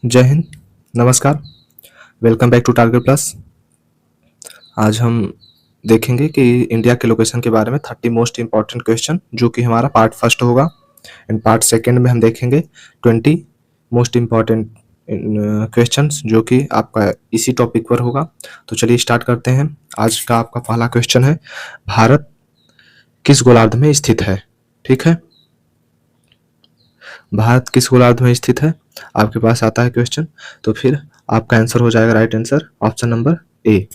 जय हिंद, नमस्कार, welcome back to Target Plus. आज हम देखेंगे कि इंडिया के लोकेशन के बारे में 30 मोस्ट इम्पॉर्टेंट क्वेश्चन, जो कि हमारा पार्ट फर्स्ट होगा। एंड पार्ट सेकंड में हम देखेंगे 20 मोस्ट इम्पॉर्टेंट क्वेश्चंस, जो कि आपका इसी टॉपिक पर होगा। तो चलिए स्टार्ट करते हैं। आज का आपका पहला क्वेश्चन है, भारत किस गोलार्ध में स्थित है? ठीक है, भारत किस गोलार्ध में स्थित है आपके पास आता है क्वेश्चन, तो फिर आपका आंसर हो जाएगा right answer option number A,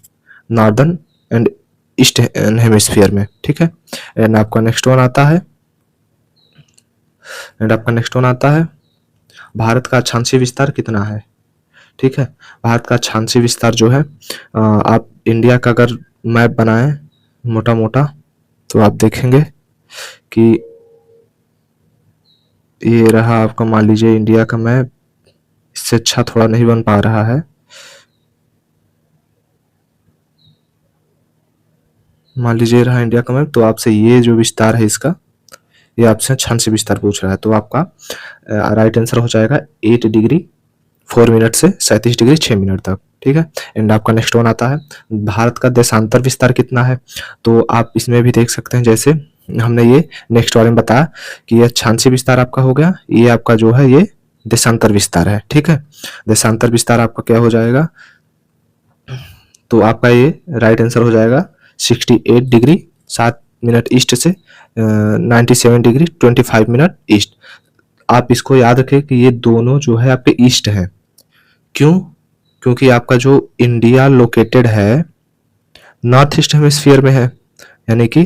northern and east hemisphere में। ठीक है, एंड आपका नेक्स्ट वन आता है भारत का अक्षांशीय विस्तार कितना है? ठीक है, भारत का अक्षांशीय विस्तार जो है, आप इंडिया का अगर मैप बनाएं मोटा मोटा, तो आप देखेंगे कि ये रहा आपका, मान लीजिए इंडिया का मैप। इससे अच्छा थोड़ा नहीं बन पा रहा है, मान लीजिए रहा इंडिया का मैप। तो आपसे ये जो विस्तार है इसका, ये आपसे अक्षांशीय विस्तार पूछ रहा है, तो आपका राइट आंसर हो जाएगा 8 डिग्री 4 मिनट से 37 डिग्री 6 मिनट तक। ठीक है, एंड आपका नेक्स्ट वन आता है, भारत का देशांतर विस्तार कितना है? तो आप इसमें भी देख सकते हैं, जैसे हमने ये नेक्स्ट वाले में बताया कि ये अक्षांशीय विस्तार आपका हो गया, ये आपका जो है ये देशांतर विस्तार है। ठीक है, देशांतर विस्तार आपका क्या हो जाएगा, तो आपका ये राइट आंसर हो जाएगा 68 डिग्री 7 मिनट ईस्ट से 97 डिग्री 25 मिनट ईस्ट। आप इसको याद रखें कि ये दोनों जो है आपके ईस्ट हैं। क्यों? क्योंकि आपका जो इंडिया लोकेटेड है नॉर्थ ईस्ट हेमिस्फीयर में है, यानी कि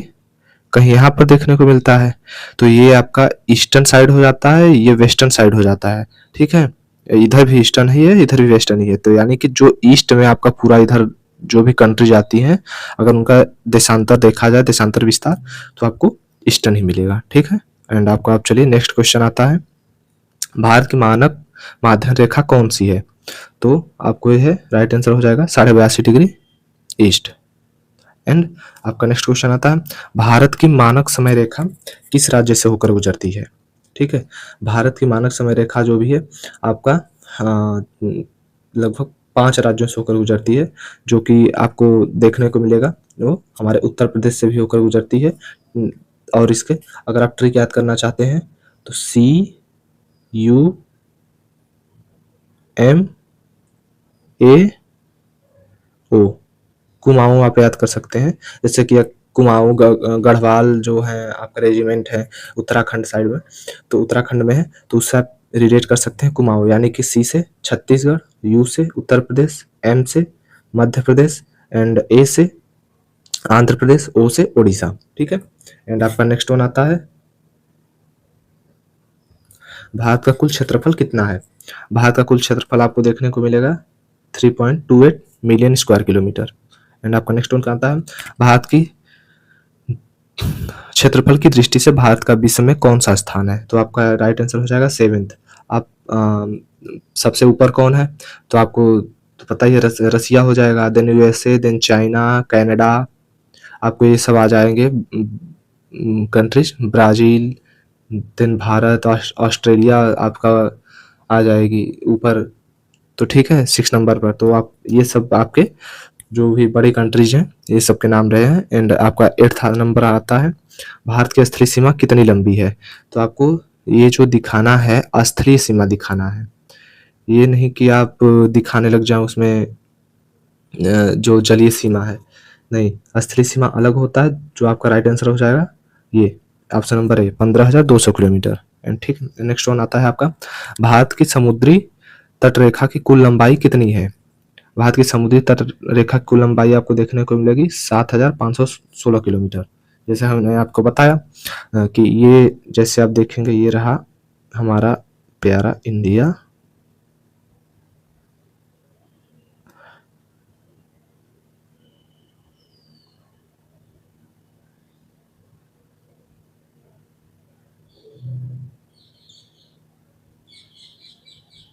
कहीं यहाँ पर देखने को मिलता है, तो ये आपका ईस्टर्न साइड हो जाता है, ये वेस्टर्न साइड हो जाता है। ठीक है, इधर भी ईस्टर्न ही है, इधर भी वेस्टर्न ही है, तो यानी कि जो ईस्ट में आपका पूरा इधर जो भी कंट्री जाती हैं, अगर उनका देशांतर देखा जाए, देशांतर विस्तार, तो आपको ईस्टर्न ही मिलेगा। ठीक है, एंड आपको आप चलिए नेक्स्ट क्वेश्चन आता है, भारत की मानक माध्यम रेखा कौन सी है? तो आपको ये है राइट आंसर हो जाएगा 82.5 डिग्री ईस्ट। एंड आपका नेक्स्ट क्वेश्चन आता है, भारत की मानक समय रेखा किस राज्य से होकर गुजरती है? ठीक है, भारत की मानक समय रेखा जो भी है आपका लगभग 5 राज्यों से होकर गुजरती है, जो कि आपको देखने को मिलेगा, वो हमारे उत्तर प्रदेश से भी होकर गुजरती है। और इसके अगर आप ट्रिक याद करना चाहते हैं तो CUMAO, कुमाऊं आप याद कर सकते हैं, जैसे कि कुमाऊं गढ़वाल जो है आपका रेजिमेंट है उत्तराखंड साइड में, तो उत्तराखंड में है, तो उससे आप रिलेट कर सकते हैं कुमाऊं, यानी कि C से छत्तीसगढ़, U से उत्तर प्रदेश, M से मध्य प्रदेश, एंड A से आंध्र प्रदेश, O से उड़ीसा। ठीक है, एंड आपका नेक्स्ट वन आता है, भारत का कुल क्षेत्रफल कितना है? भारत का कुल क्षेत्रफल आपको देखने को मिलेगा 3.28 मिलियन स्क्वायर किलोमीटर। एंड आपका नेक्स्ट वन क्या आता है, भारत की क्षेत्रफल की दृष्टि से भारत का विश्व में कौन सा स्थान है? तो आपका राइट आंसर हो जाएगा 7th। आप सबसे ऊपर कौन है, तो आपको तो पता ही है, रसिया हो जाएगा, then USA, then China, Canada, आपको ये सब आ जाएंगे countries, Brazil, then Bharat, Australia आपका आ जाएगी ऊपर। तो ठीक है, 6 नंबर पर, तो आप ये सब आपके जो भी बड़ी कंट्रीज हैं ये सब के नाम रहे हैं। एंड आपका 8th नंबर आता है, भारत की स्थलीय सीमा कितनी लंबी है? तो आपको ये जो दिखाना है स्थलीय सीमा दिखाना है, ये नहीं कि आप दिखाने लग जाओ उसमें जो जलीय सीमा है, नहीं, स्थलीय सीमा अलग होता है। जो आपका राइट आंसर हो जाएगा ये option number A, 15,200 kilometre. And ठीक, नेक्स्ट वन आता है आपका, भारत की समुद्री तट रेखा की कुल लंबाई कितनी है? भारत की समुद्री तट रेखा की कुल लंबाई आपको देखने को मिलेगी 7,516 किलोमीटर। जैसे हमने आपको बताया कि ये जैसे आप देखेंगे, ये रहा हमारा प्यारा इंडिया,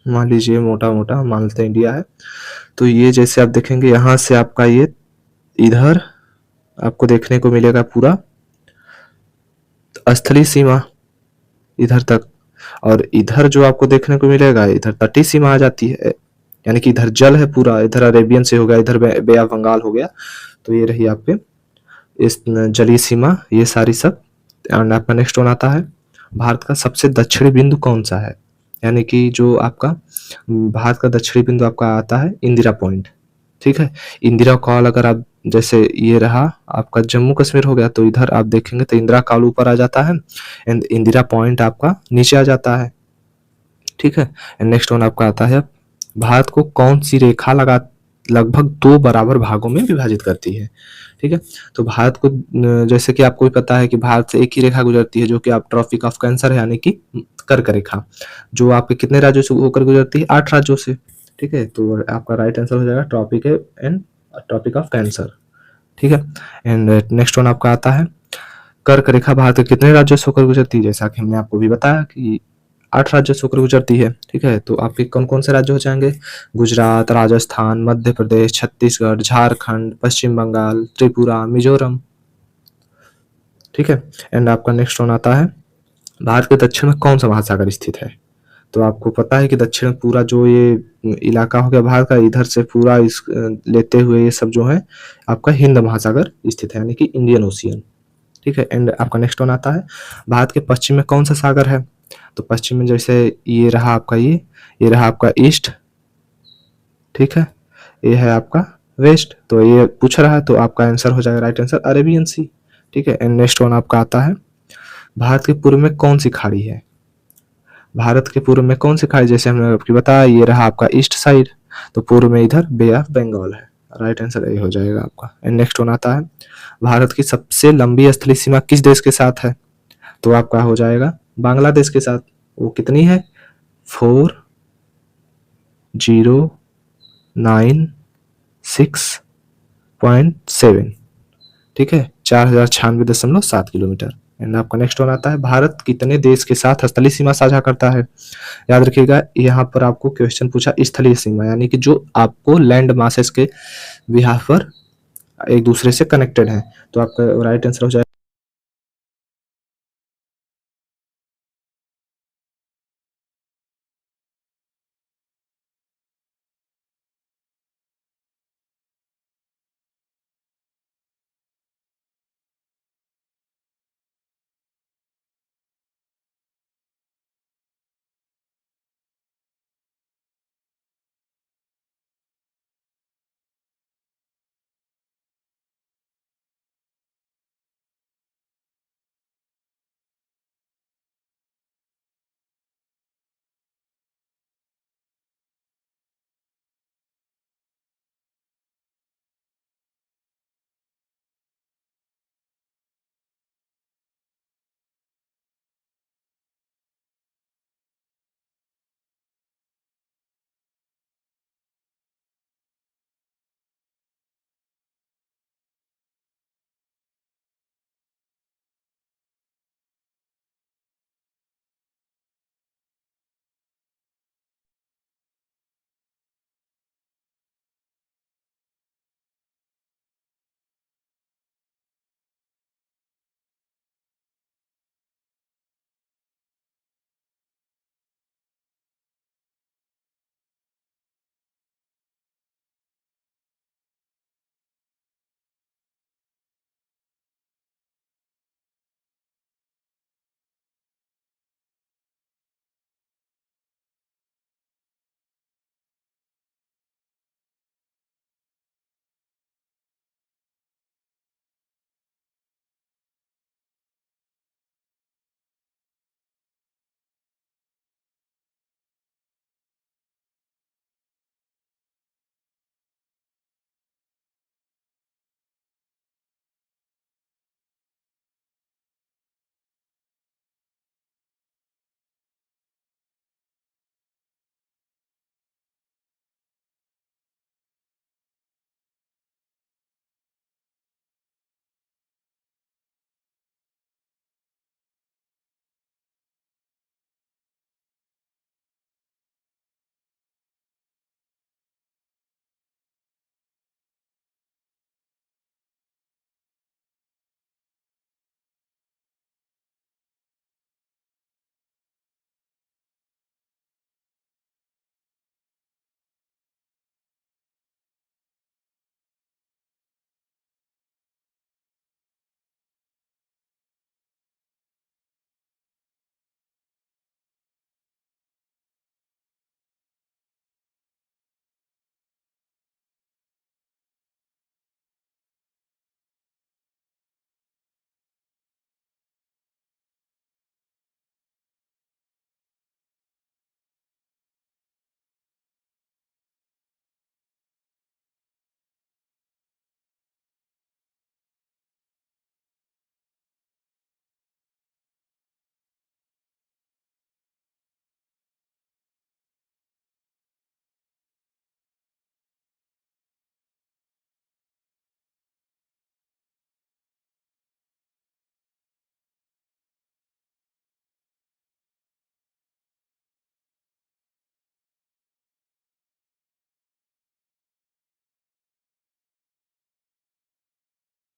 मान लीजिए मोटा मोटा मान लेते हैं इंडिया है, तो ये जैसे आप देखेंगे यहाँ से आपका ये इधर आपको देखने को मिलेगा पूरा स्थलीय सीमा इधर तक, और इधर जो आपको देखने को मिलेगा, इधर तटीय सीमा आ जाती है, यानी कि इधर जल है पूरा, इधर अरेबियन सी हो गया, इधर बे ऑफ बंगाल हो गया। तो ये रही आपके इस जलीय सीमा, ये सारी सब। एंड आपका नेक्स्ट वन आता है, भारत का सबसे दक्षिणी बिंदु कौन सा है? यानी कि जो आपका भारत का दक्षिणी बिंदु आपका आता है इंदिरा पॉइंट, ठीक है। इंदिरा कॉल अगर आप, जैसे ये रहा आपका जम्मू कश्मीर हो गया, तो इधर आप देखेंगे तो इंदिरा कॉल ऊपर आ जाता है एंड इंदिरा पॉइंट आपका नीचे आ जाता है, ठीक है। एंड नेक्स्ट वन आपका आता है, भारत को कौन सी रेखा लगभग 2 बराबर भागों में विभाजित करती है, ठीक है। तो भारत को जैसे कि आपको भी पता है कि भारत से एक ही रेखा गुजरती है, जो कि आप ट्रॉपिक ऑफ कैंसर है, यानी कि कर्क रेखा, जो आपके कितने राज्यों से होकर गुजरती है? 8 राज्यों से, ठीक है। तो आपका राइट आंसर हो जाएगा ट्रॉपिक ऑफ कैंसर, ठीक है। एंड नेक्स्ट वन आपका आता है, कर्क रेखा भारत के कितने राज्यों से होकर गुजरती है? जैसा कि हमने आपको भी बताया कि 8 राज्यों से होकर गुजरती है, ठीक है। तो आपके कौन कौन से राज्य हो जाएंगे? गुजरात, राजस्थान, मध्य प्रदेश, छत्तीसगढ़, झारखंड, पश्चिम बंगाल, त्रिपुरा, मिजोरम, ठीक है। एंड आपका नेक्स्ट वन आता है, भारत के दक्षिण में कौन सा महासागर स्थित है? तो आपको पता है कि दक्षिण में पूरा जो ये इलाका हो गया भारत का, इधर से पूरा इस लेते हुए ये सब जो है आपका हिंद महासागर स्थित है, यानी कि इंडियन ओशियन, ठीक है। एंड आपका नेक्स्ट वन आता है, भारत के पश्चिम में कौन सा सागर है? तो पश्चिम में जैसे ये रहा आपका ये रहा आपका ईस्ट, ठीक है, ये है आपका वेस्ट। तो ये पूछ रहा है, तो आपका आंसर हो जाएगा राइट आंसर अरेबियन सी, ठीक है। एंड नेक्स्ट वन आपका आता है, भारत के पूर्व में कौन सी खाड़ी है? भारत के पूर्व में कौन सी खाड़ी, जैसे हमने आपको बताया, ये रहा आपका ईस्ट साइड, तो पूर्व में इधर बे ऑफ बंगाल है, राइट आंसर ये हो जाएगा आपका। एंड नेक्स्ट वन आता है, भारत की सबसे लंबी स्थलीय सीमा किस देश के साथ है? तो आपका हो जाएगा बांग्लादेश के साथ। वो कितनी है? 4096.7, ठीक है, 4096.7 किलोमीटर। एंड आपका नेक्स्ट वन आता है, भारत कितने देश के साथ स्थलीय सीमा साझा करता है? याद रखिएगा, यहाँ पर आपको क्वेश्चन पूछा स्थलीय सीमा, यानी कि जो आपको लैंड मासेस के बिहाफ पर एक दूसरे से कनेक्टेड है। तो आपका राइट आंसर हो जाएगा